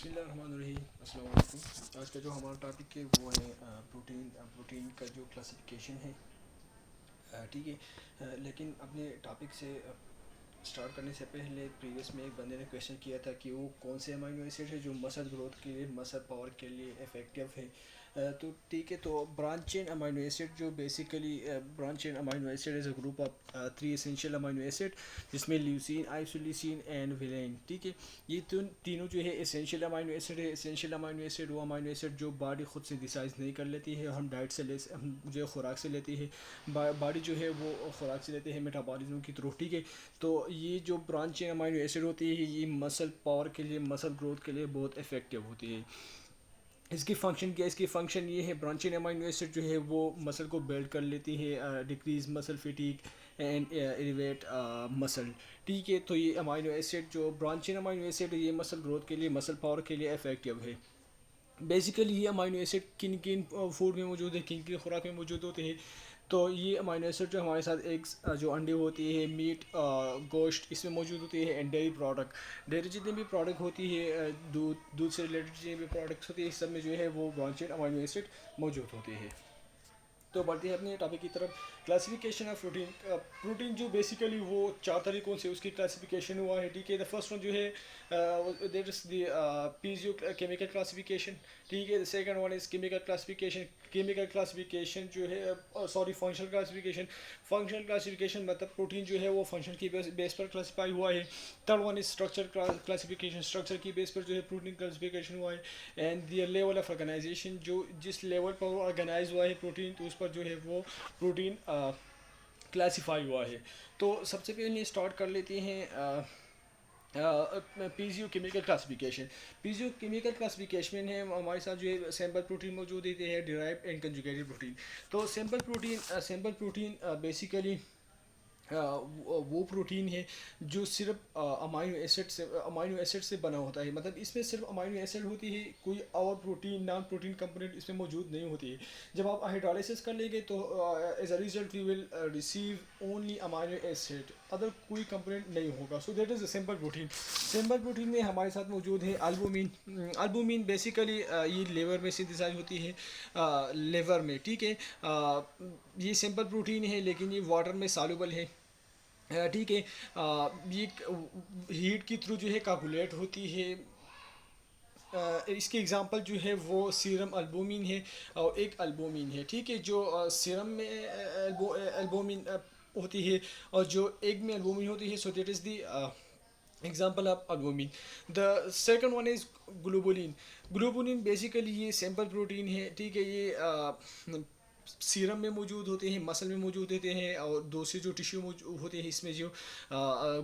बिस्मिल्लाहिर्रहमानिर्रहीम। अस्सलाम वालेकुम। आज का जो हमारा टॉपिक है वो है प्रोटीन का जो क्लासिफिकेशन है। ठीक है। लेकिन अपने टॉपिक से स्टार्ट करने से पहले प्रीवियस में एक बंदे ने क्वेश्चन किया था कि वो कौन से अमाइनो एसिड है जो मसल ग्रोथ के लिए, मसल पावर के लिए इफ़ेक्टिव है। तो ठीक है, तो ब्रांच चेन अमाइनो एसिड जो basically branch chain amino acid is a group of 3 essential amino acid, जिसमें ल्यूसीन, आइसोल्यूसिन एंड विलेन। ठीक है, ये तीनों जो है एसेंशियल अमाइनो एसिड है। एसेंशियल अमाइनो एसिड वो अमाइनो एसिड जो बॉडी खुद सिंथेसाइज नहीं कर लेती है, हम डाइट से हम जो खुराक से लेती है, बॉडी जो है वो खुराक से लेते हैं मेटाबॉलिज्म की थ्रू। ठीक है, तो ये जो ब्रांच चेन अमाइनो एसिड होती है ये मसल पावर के लिए, मसल ग्रोथ के लिए बहुत इफेक्टिव होती है। इसकी फ़ंक्शन क्या है? इसकी फ़ंक्शन ये है, ब्रांचिंग अमाइनो एसिड जो है वो मसल को बिल्ड कर लेती है, decrease muscle फिटीक and elevate muscle. ठीक है, तो ये अमाइनो एसिड जो ब्रांचिंग अमाइनो एसिड ये मसल ग्रोथ के लिए, मसल पावर के लिए इफेक्टिव है। बेसिकली ये अमाइनो एसिड किन किन फूड में मौजूद है, किन किन खुराक में मौजूद होते हैं। तो ये अमाइनो एसिड जो हमारे साथ एग्स, जो अंडे होती है, मीट, गोश्त, इसमें मौजूद होती है, एंड डेयरी प्रोडक्ट, डेयरी जितने भी प्रोडक्ट होती है, दूध से रिलेटेड जितने भी प्रोडक्ट्स होती है, इस सब में जो है वो ब्रांचेड अमाइनो एसिड मौजूद होते हैं। तो बढ़ते हैं अपने टॉपिक की तरफ। Classification of protein. प्रोटीन जो बेसिकली वो 4 तरीक़ों से उसकी क्लासिफिकेशन हुआ है। ठीक है, द फर्स्ट वन जो है that is the PGO chemical classification. ठीक है, the second one is chemical classification. Chemical classification जो है, sorry, functional classification. Functional classification मतलब प्रोटीन जो है वो फंक्शन की बेस पर क्लासीफाई हुआ है। Third one is structure classification. Structure की बेस पर जो है प्रोटीन क्लासिफिकेशन हुआ है। And the level of organization, जो जिस लेवल पर वो ऑर्गेनाइज हुआ है प्रोटीन, तो उस पर जो है वो प्रोटीन क्लासीफाई हुआ है। तो सबसे पहले स्टार्ट कर लेते हैं पीजीओ केमिकल क्लासिफिकेशन। पीजीओ केमिकल क्लासिफिकेशन है हमारे साथ जो है सैम्पल प्रोटीन मौजूद होते हैं, डिराइव्ड एंड कंजुगेटेड प्रोटीन। तो सैम्पल प्रोटीन बेसिकली वो प्रोटीन है जो सिर्फ अमाइनो एसिड से बना होता है। मतलब इसमें सिर्फ अमाइनो एसिड होती है, कोई और प्रोटीन, नॉन प्रोटीन कंपोनेंट इसमें मौजूद नहीं होती है। जब आप हाइड्रोलाइसिस कर लेंगे तो as a result you will receive only amino acid, other कोई कंपोनेंट नहीं होगा। So that is a simple protein. Simple protein में हमारे साथ मौजूद है अल्बुमिन। अल्बुमिन बेसिकली ये लेवर में सिंथेसाइज होती है, लेवर में। ठीक है, ये सिंपल प्रोटीन है लेकिन ये वाटर में सॉल्युबल है। ठीक है, ये हीट के थ्रू जो है कागुलेट होती है। इसके एग्जांपल जो है वो सीरम अल्बुमिन है और एक अल्बुमिन है। ठीक है, जो सीरम में अल्बुमिन होती है और जो एग में अल्बुमिन होती है, so that is the example of albumin. The second one is globulin. Globulin basically ये सिंपल प्रोटीन है। ठीक है, ये सीरम में मौजूद होते हैं, मसल में मौजूद होते हैं, और दूसरे जो टिश्यू होते हैं इसमें जो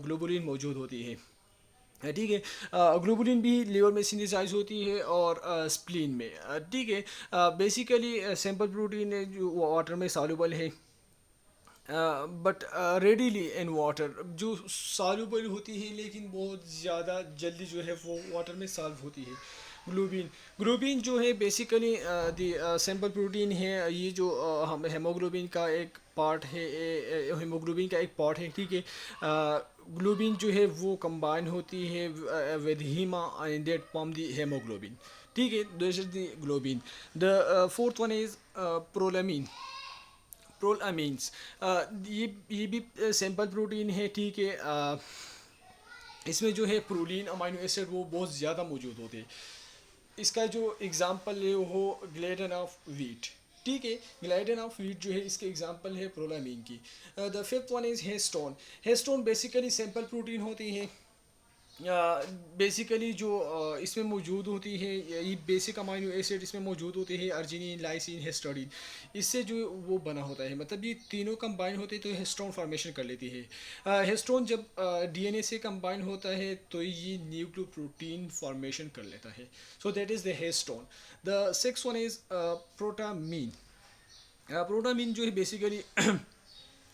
ग्लोबुलिन मौजूद होती है। ठीक है, ग्लोबुलिन भी लिवर में सिंथेसाइज होती है और स्प्लीन में। ठीक है, बेसिकली सिंपल प्रोटीन है जो वाटर में सॉल्युबल है, बट रेडीली इन वाटर, जो सॉल्युबल होती है लेकिन बहुत ज़्यादा जल्दी जो है वो वाटर में सॉल्व होती है। ग्लोबिन ग्लोबिन जो है बेसिकली द सिंपल प्रोटीन है। ये जो हम हेमोग्लोबिन का एक पार्ट है, हेमोग्लोबिन का एक पार्ट है। ठीक है, ग्लोबिन जो है वो कंबाइन होती है with haem and that form the haemoglobin. ठीक है, this is the globin. The fourth one is prolamin. Prolamins, ये भी सिंपल प्रोटीन है। ठीक है, इसमें जो है प्रोलीन अमाइनो एसिड वो बहुत ज़्यादा मौजूद होते हैं। इसका जो एग्जांपल है वो ग्लेडन ऑफ वीट। ठीक है, ग्लाइडन ऑफ वीट जो है इसके एग्जांपल है प्रोलामीन की। The fifth one is histone. Histone basically simple protein होती है। बेसिकली जो इसमें मौजूद होती है, ये बेसिक अमाइनो एसिड इसमें मौजूद होते हैं, अर्जिनिन, लाइसिन, हिस्टडीन। इससे जो वो बना होता है, मतलब ये तीनों कंबाइन होते हैं तो हिस्टोन फॉर्मेशन कर लेती है। हिस्टोन जब डीएनए से कंबाइन होता है तो ये न्यूक्लियोप्रोटीन फॉर्मेशन कर लेता है। So that is the histone. The six one is protamine. Protamine जो है बेसिकली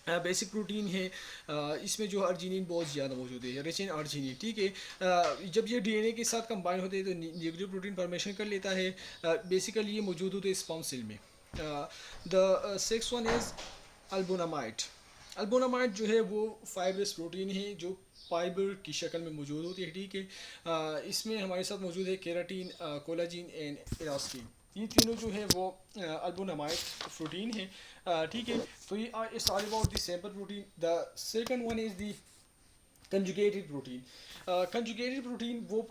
बेसिक प्रोटीन है। इसमें जो अर्जिनिन बहुत ज़्यादा मौजूद है, रिच इन अर्जिनिन। ठीक है, जब ये डीएनए के साथ कंबाइन होते हैं तो न्यूक्लियर प्रोटीन फॉर्मेशन कर लेता है। बेसिकली ये मौजूद होते हैं स्पर्म सेल में। The six one is albuminoid. Albuminoid जो है वो फाइब्रस प्रोटीन है जो फाइबर की शक्ल में मौजूद होती है, ठीक है। इसमें हमारे साथ मौजूद है केराटिन, कोलाजिन एंड इलास्टिन। ये तीनों जो है वो अल्बोनामाइड प्रोटीन है, ठीक है। तो ये it's all about the simple protein. The second one is the conjugated protein. Conjugated protein वो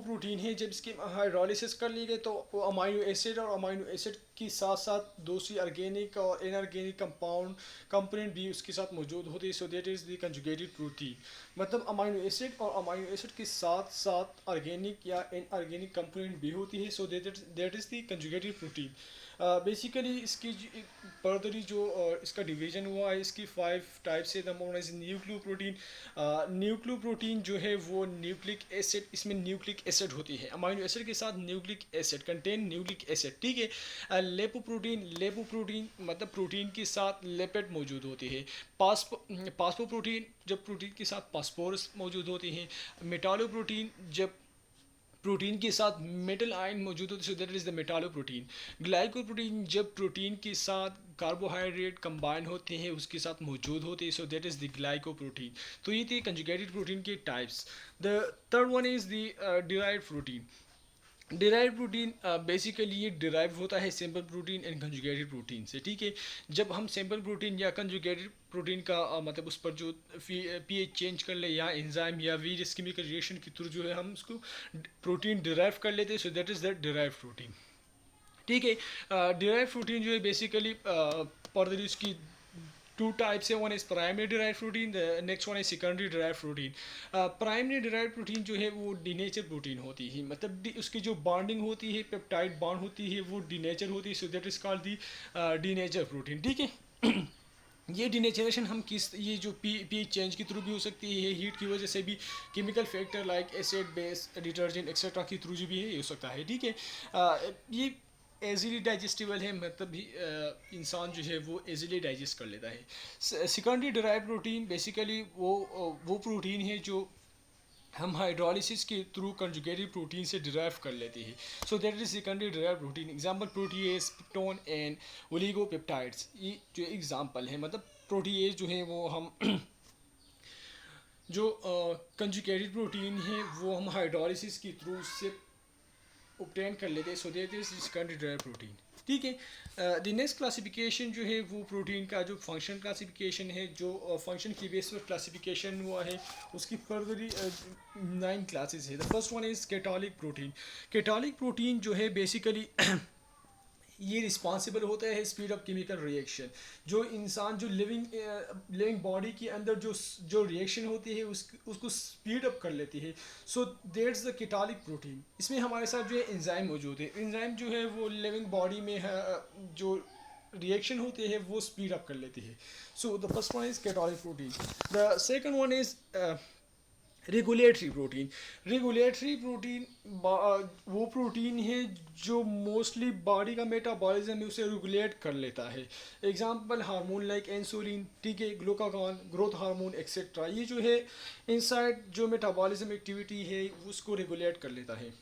प्रोटीन है जब इसकी हाइड्रोलिसिस कर ली गई तो अमाइनो एसिड और अमाइनो एसिड के साथ साथ दूसरी ऑर्गेनिक और इनऑर्गेनिक कंपोनेंट भी उसके साथ मौजूद होते हैं। So that is the conjugated protein. मतलब अमाइनो एसिड और अमाइनो एसिड के साथ साथ ऑर्गेनिक या इनऑर्गेनिक कंपोनेंट भी होती है। So that is the conjugated protein. Basically इसकी फर्दरी जो इसका डिवीजन हुआ है, इसकी 5 टाइप्स है। Number one is nucleo protein. Nucleo protein जो है वो न्यूक्लिक एसिड, इसमें न्यूक्लिक एसिड होती है, अमाइनो एसिड के साथ nucleic acid contain nucleic acid, ठीक है। लेपोप्रोटीन मतलब प्रोटीन के साथ लिपिड मौजूद होती है। पास्पोप्रोटीन जब प्रोटीन के साथ पास्पोरस मौजूद होती हैं। मेटालोप्रोटीन जब प्रोटीन के साथ मेटल आयन मौजूद होते हैं, so that is the metalloprotein. Glycoprotein जब प्रोटीन के साथ कार्बोहाइड्रेट कंबाइन होते हैं उसके साथ मौजूद होते हैं, so that is the glycoprotein. तो ये थे कंजुगेटेड प्रोटीन के types. The third one is the derived protein. Derive protein basically ये डिराइव होता है simple protein and conjugated protein से, ठीक है। जब हम सिंपल प्रोटीन या कंजुगेटेड प्रोटीन का मतलब उस पर जो पीएच चेंज कर ले या एंजाइम या वेरियस केमिकल रिएक्शन के थ्रू जो है हम उसको प्रोटीन डिराइव कर लेते हैं। So that is the derive protein, ठीक है। डिराइव प्रोटीन जो है बेसिकली फर्दर उसकी टू टाइप्स है। One is primary derive protein, the next one is secondary derive protein. Primary derive protein जो है वो डीनेचर प्रोटीन होती है, मतलब उसकी जो बॉन्डिंग होती है, पेप्टाइड बॉन्ड होती है, वो डीनेचर होती है। So that is called the denature protein, ठीक है। ये डिनेचरेशन हम किस ये जो पी चेंज के थ्रू भी हो सकती है, हीट की वजह से भी, chemical factor like acid base detergent etcetera के थ्रू भी हो सकता है, ठीक है। ये एजीली डाइजेस्टिबल है, मतलब भी इंसान जो है वो एजीली डाइजेस्ट कर लेता है। सेकेंडरी डिराइव प्रोटीन बेसिकली वो प्रोटीन है जो हम हाइड्रोलिसिस के थ्रू कंजुगेटेड प्रोटीन से डिराइव कर लेते हैं। So that is secondary derive protein. Example proteose, peptone and oligopeptides, ये जो एग्जांपल है, मतलब प्रोटीएज जो है वो हम जो कंजुगेटेड प्रोटीन है वो हम हाइड्रोलिसिस के थ्रू से ऑब्टेन कर लेते हैं। So that is secondary derive protein, ठीक है। द नेक्स्ट क्लासिफिकेशन जो है वो प्रोटीन का जो फंक्शन क्लासिफिकेशन है, जो फंक्शन की बेस पर क्लासिफिकेशन हुआ है, उसकी फर्दरी 9 क्लासेस है। The first one is catalytic protein. Catalytic protein जो है बेसिकली ये रिस्पॉन्सिबल होता है स्पीड ऑफ केमिकल रिएक्शन। जो इंसान जो लिविंग बॉडी के अंदर जो रिएक्शन होती है उसको स्पीड अप कर लेती है। So that's the catalytic protein. इसमें हमारे साथ जो है एंजाइम मौजूद है। एंजाइम जो है वो लिविंग बॉडी में जो रिएक्शन होती है वो स्पीड अप कर लेती है। So the first one is catalytic protein. The second one is regulatory protein. Regulatory protein वो प्रोटीन है जो मोस्टली बॉडी का मेटाबॉलिज्म है उसे रेगुलेट कर लेता है। एग्जांपल हार्मोन लाइक इंसुलिन, ठीक है, ग्लूकागॉन, ग्रोथ हार्मोन एक्सेट्रा, ये जो है इनसाइड जो मेटाबॉलिज्म एक्टिविटी है उसको रेगुलेट कर लेता है।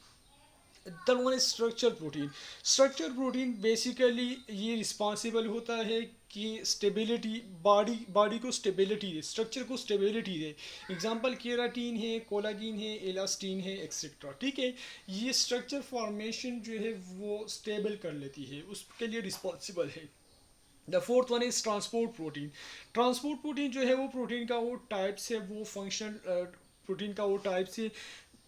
The one is structure protein. Structure protein basically ये रिस्पॉन्सिबल होता है कि स्टेबिलिटी बॉडी को स्टेबिलिटी दे, स्ट्रक्चर को स्टेबिलिटी दे। एग्जांपल केराटिन है, कोलाजिन है, इलास्टिन है एक्सेट्रा, ठीक है। ये स्ट्रक्चर फॉर्मेशन जो है वो स्टेबल कर लेती है, उसके लिए रिस्पॉन्सिबल है। The fourth one is transport protein. Transport protein जो है वो प्रोटीन का वो टाइप्स है, वो फंक्शन प्रोटीन का वो टाइप्स है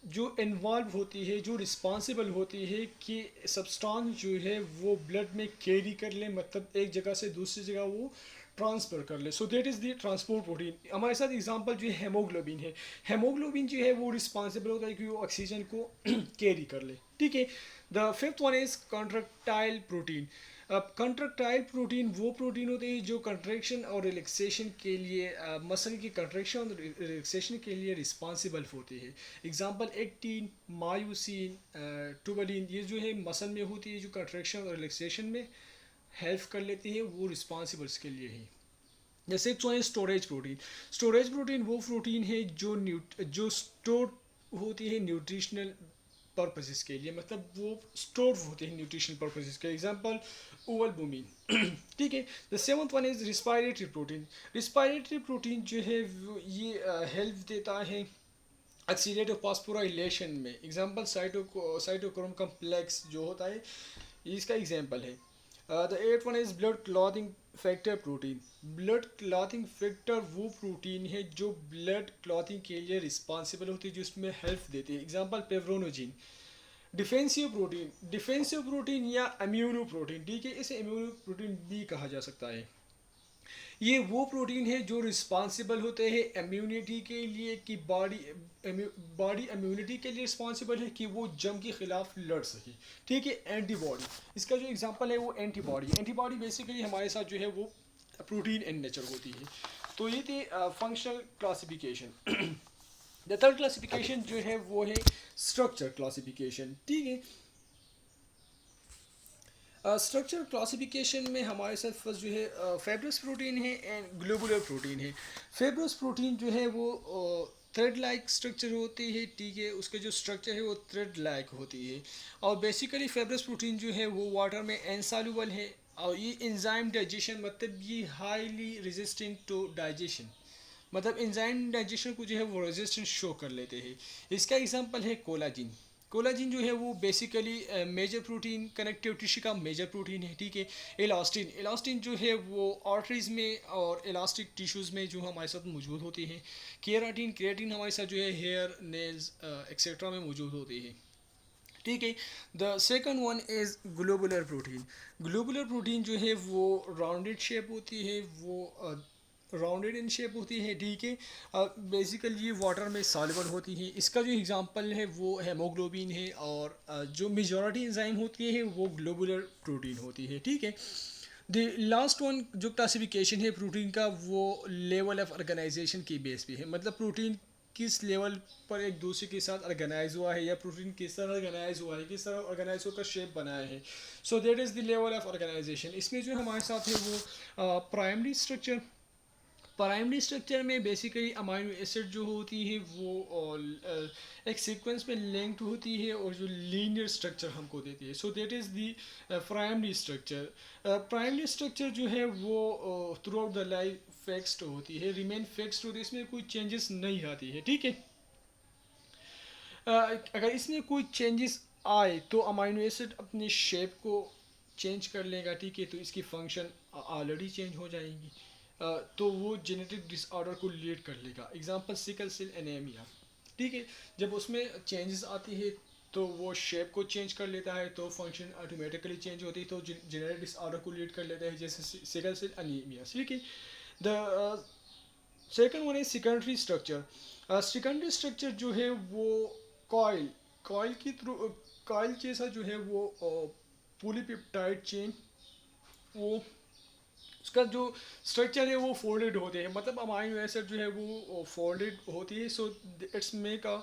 जो इन्वॉल्व होती है, जो रिस्पॉन्सिबल होती है कि सब्सटेंस जो है वो ब्लड में कैरी कर ले, मतलब एक जगह से दूसरी जगह वो ट्रांसफ़र कर ले। सो that is the transport protein. हमारे साथ एग्जांपल जो है हेमोग्लोबिन है। हेमोग्लोबिन जो है वो रिस्पॉन्सिबल होता है कि वो ऑक्सीजन को कैरी कर ले, ठीक है। The fifth one is contractile protein. अब कंट्रैक्टाइल प्रोटीन वो प्रोटीन होते हैं जो कंट्रैक्शन और रिलैक्सेशन के लिए मसल की कंट्रैक्शन और रिलैक्सेशन के लिए रिस्पॉन्सिबल होते हैं। एग्जांपल एक्टिन, मायोसिन, ट्यूबलिन, ये जो है मसल में होती है जो कंट्रैक्शन और रिलैक्सेशन में हेल्प कर लेती है, वो रिस्पॉन्सिबल इसके लिए है। जैसे स्टोरेज प्रोटीन। स्टोरेज प्रोटीन वो प्रोटीन है जो स्टोर होती है न्यूट्रिशनल पर्पसेस के लिए, मतलब वो स्टोर होते हैं न्यूट्रिशनल पर्पसेस के। एग्जांपल ओवलबुमिन ठीक है। The seventh one is respiratory protein. Respiratory protein जो है ये हेल्प देता है एक्सीलेटिव फॉस्फोराइलेशन में। एग्जांपल साइटोक्रोम कम्प्लेक्स जो होता है, ये इसका एग्जांपल है। The eight one is blood clotting factor protein. Blood clotting factor वो प्रोटीन है जो ब्लड क्लॉथिंग के लिए रिस्पॉन्सिबल होती है, जिसमें हेल्प देती है। एग्जांपल पेवरोनोजिन। डिफेंसिव प्रोटीन या इम्यूनो प्रोटीन, ठीक है, इसे इम्यूनो प्रोटीन भी कहा जा सकता है। ये वो प्रोटीन है जो रिस्पॉन्सिबल होते हैं इम्यूनिटी के लिए, कि बॉडी इम्यूनिटी के लिए रिस्पॉन्सिबल है कि वो जंग के खिलाफ लड़ सके, ठीक है। एंटीबॉडी, इसका जो एग्जांपल है वो एंटीबॉडी बेसिकली हमारे साथ जो है वो प्रोटीन इन नेचर होती है। तो ये थी functional classification. The third classification जो है वो है स्ट्रक्चर क्लासिफिकेशन, ठीक है। स्ट्रक्चर क्लासिफिकेशन में हमारे साथ फर्स्ट जो है फाइब्रस प्रोटीन है एंड ग्लोबुलर प्रोटीन है। फाइब्रस प्रोटीन जो है वो थ्रेड लाइक स्ट्रक्चर होती है, ठीक है, उसका जो स्ट्रक्चर है वो थ्रेड लाइक होती है। और बेसिकली फाइब्रस प्रोटीन जो है वो वाटर में इनसॉल्युबल है, और ये एंजाइम डाइजेशन, मतलब ये हाईली रेजिस्टेंट टू डाइजेशन, मतलब एंजाइम डाइजेशन को जो है वो रेजिस्टेंस शो कर लेते हैं। इसका एग्जांपल है कोलाजिन। कोलाजिन जो है वो basically major protein, connective tissue का मेजर प्रोटीन है, ठीक है। इलास्टिन जो है वो आर्टरीज में और इलास्टिक टिश्यूज़ में जो हमारे साथ मौजूद होती हैं। केराटिन हमारे साथ जो है हेयर, नेल्स एक्सेट्रा में मौजूद होती है, ठीक है। The second one is globular protein. Globular protein जो है वो राउंडेड शेप होती है, वो राउंडेड इन शेप होती है, ठीक है। बेसिकली ये वाटर में सॉल्युबल होती है। इसका जो एग्जांपल है वो हेमोग्लोबिन है, और जो मेजॉरिटी एंजाइम होती है वो ग्लोबुलर प्रोटीन होती है, ठीक है। द लास्ट वन जो क्लासिफिकेशन है प्रोटीन का, वो लेवल ऑफ ऑर्गेनाइजेशन की बेस पे है, मतलब प्रोटीन किस लेवल पर एक दूसरे के साथ ऑर्गेनाइज हुआ है, या प्रोटीन किस तरह ऑर्गेनाइज हुआ है, किस तरह ऑर्गेनाइज होकर शेप बनाया है। So that is the level of organization. इसमें जो हमारे साथ है वो प्राइमरी स्ट्रक्चर में बेसिकली अमाइनो एसिड जो होती है वो एक सीक्वेंस में लिंक्ड होती है, और जो लीनियर स्ट्रक्चर हमको देती है। So that is the primary structure. Primary structure जो है वो through out the life fixed होती है, रिमेन फिक्स्ड होती है, इसमें कोई चेंजेस नहीं आती है, ठीक है। अगर इसमें कोई चेंजेस आए तो अमाइनो एसिड अपने शेप को चेंज कर लेगा, ठीक है, तो इसकी फंक्शन ऑलरेडी चेंज हो जाएंगी। तो वो जेनेटिक डिसऑर्डर को लीड कर लेगा। एग्जांपल सिकल सेल एनीमिया, ठीक है, जब उसमें चेंजेस आती है तो वो शेप को चेंज कर लेता है, तो फंक्शन ऑटोमेटिकली चेंज होती है, तो जेनेटिक डिसऑर्डर को लीड कर लेता है, जैसे सिकल सेल एनीमिया, ठीक है। The second one is secondary structure. Secondary structure जो है वो कॉइल कॉइल की थ्रू कॉइल जैसा जो है वो पॉलीपेप्टाइड चेन, वो उसका जो स्ट्रक्चर है वो फोल्डेड होते हैं, मतलब अमाइनो एसिड जो है वो फोल्डेड होती है। So it's make a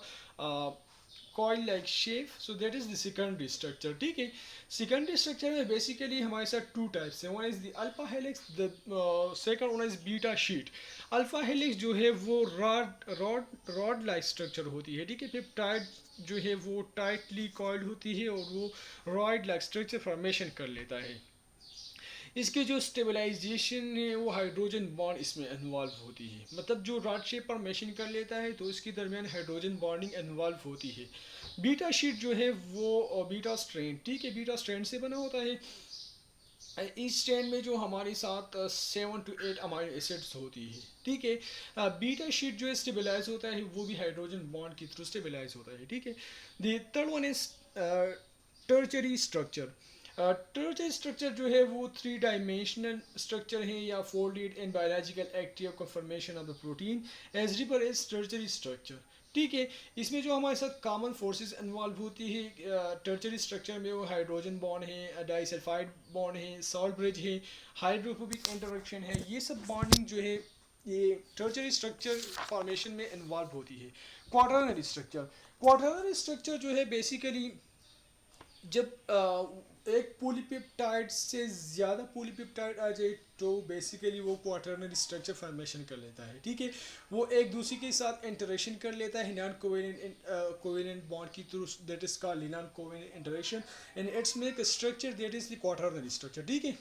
coil like shape. So that is the secondary structure, ठीक है। सेकेंडरी स्ट्रक्चर में बेसिकली हमारे साथ टू टाइप्स हैं। One is the alpha helix, the second one is beta sheet. Alpha helix जो है वो rod like structure होती है, ठीक है। पेप्टाइड जो है वो टाइटली कॉइल्ड होती है, और वो रॉड लाइक स्ट्रक्चर फॉर्मेशन कर लेता है। इसकी जो स्टेबलाइजेशन है वो हाइड्रोजन बॉन्ड इसमें इन्वॉल्व होती है, मतलब जो रॉड शेप पर मेशन कर लेता है तो इसके दरमियान हाइड्रोजन बॉन्डिंग इन्वॉल्व होती है। बीटा शीट जो है वो बीटा स्ट्रैंड, ठीक है, बीटा स्ट्रैंड से बना होता है। इस स्ट्रैंड में जो हमारे साथ 7 to 8 अमाइनो एसिड्स होती है, ठीक है। बीटा शीट जो है स्टेबलाइज होता है, वो भी हाइड्रोजन बॉन्ड के थ्रू स्टेबलाइज होता है, ठीक है। The third one is tertiary structure. Tertiary structure जो है वो 3 डायमेंशनल स्ट्रक्चर है, या folded in biological active conformation of the protein as ripper as tertiary structure, ठीक है। इसमें जो हमारे साथ कॉमन फोर्सेस इन्वॉल्व होती है टर्चरी स्ट्रक्चर में, वो हाइड्रोजन बॉन्ड है, डाइसल्फाइड बॉन्ड है, सॉल्ट ब्रिज है, हाइड्रोफोबिक इंटरेक्शन है, ये सब बॉन्डिंग जो है ये टर्चरी स्ट्रक्चर फॉर्मेशन में इन्वॉल्व होती है। क्वाटरनरी स्ट्रक्चर जो है बेसिकली जब एक पॉलीपेप्टाइड से ज़्यादा पॉलीपेप्टाइड आ जाए तो बेसिकली वो क्वाटरनरी स्ट्रक्चर फॉर्मेशन कर लेता है, ठीक है। वो एक दूसरे के साथ इंटरेक्शन कर लेता है नॉन कोवेलेंट कोवेलेंट बॉन्ड की through, that is called non covalent interaction, and it's make a structure that is the quaternary structure, ठीक है।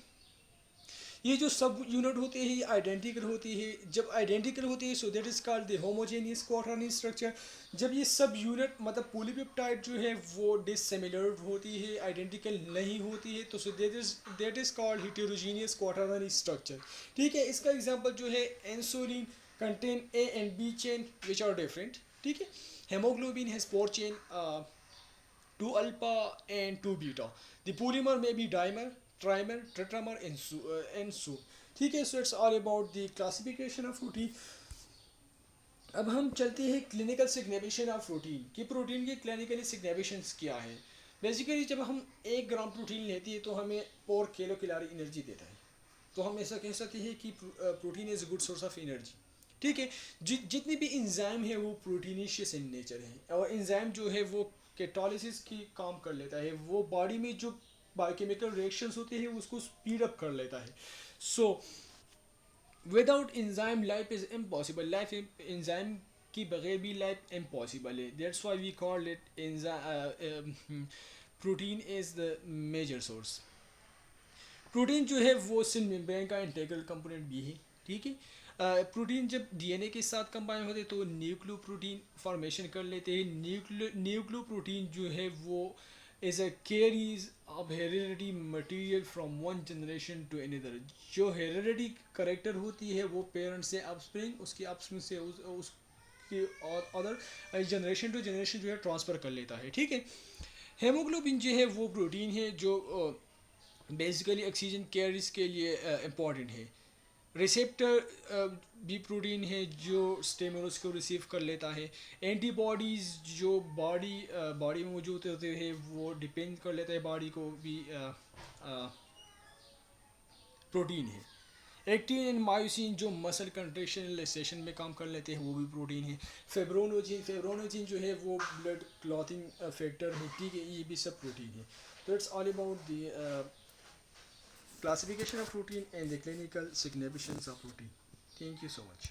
ये जो सब यूनिट होते हैं आइडेंटिकल होती है, जब आइडेंटिकल होती है so that is called the homogeneous quaternary structure. जब ये सब यूनिट मतलब पॉलीपेप्टाइड जो है वो डिसिमिलर होती है, आइडेंटिकल नहीं होती है, तो so that is called heterogeneous quaternary structure, ठीक है। इसका एग्जांपल जो है insulin contain A and B chain which are different, ठीक है। Hemoglobin has 4 chain, 2 alpha and 2 beta. The polymer may be dimer, trimer, tetramer, and so. ठीक है, so it's all about the classification of protein. अब हम चलते हैं clinical signification of protein कि protein के क्लिनिकली सिग्निफिकेशंस क्या है। बेसिकली जब हम 1 ग्राम प्रोटीन लेते हैं तो हमें 4 किलो कैलोरी एनर्जी देता है, तो हम ऐसा कह सकते हैं कि protein is good source of energy, ठीक है। जितनी भी इंजाइम है वो प्रोटीनिशियस इन नेचर है, और इंजाइम जो है वो कैटालिसिस की काम कर लेता है, वो बॉडी में जो बायोकेमिकल रिएक्शंस होते हैं उसको स्पीड अप कर लेता है। So without enzyme life is impossible, life enzyme की बगैर भी लाइफ इम्पॉसिबल है, that's why we call it protein is the major source. Protein जो है वो सेल मेम्ब्रेन का इंटीग्रल कंपोनेंट भी है, ठीक है। प्रोटीन जब डीएनए के साथ कंबाइन होते हैं तो न्यूक्लियो प्रोटीन फॉर्मेशन कर लेते हैं। न्यूक्लियो प्रोटीन जो है वो is a carries of heredity material from one generation to another. जो हेरिडिटी करेक्टर होती है वो पेरेंट से अपस्प्रिंग, उसकी अपस्प्रिंग से उसकी और अदर जनरेशन टू जनरेशन जो है ट्रांसफ़र कर लेता है, ठीक है। हेमोग्लोबिन जो है वो प्रोटीन है जो बेसिकली ऑक्सीजन कैरिज के लिए इम्पॉर्टेंट है। रिसेप्टर भी प्रोटीन है जो स्टिमुलस को रिसीव कर लेता है। एंटीबॉडीज़ जो बॉडी में मौजूद होते हैं वो डिपेंड कर लेता है बॉडी को भी प्रोटीन है। एक्टिन एंड मायोसिन जो मसल कंट्रेक्शन रिलैक्सेशन में काम कर लेते हैं वो भी प्रोटीन है। फेब्रोनोजिन जो है वो ब्लड क्लॉथिंग फैक्टर है, ठीक है, ये भी सब प्रोटीन है। तो it's all about the classification of protein and the clinical significance of protein. Thank you so much.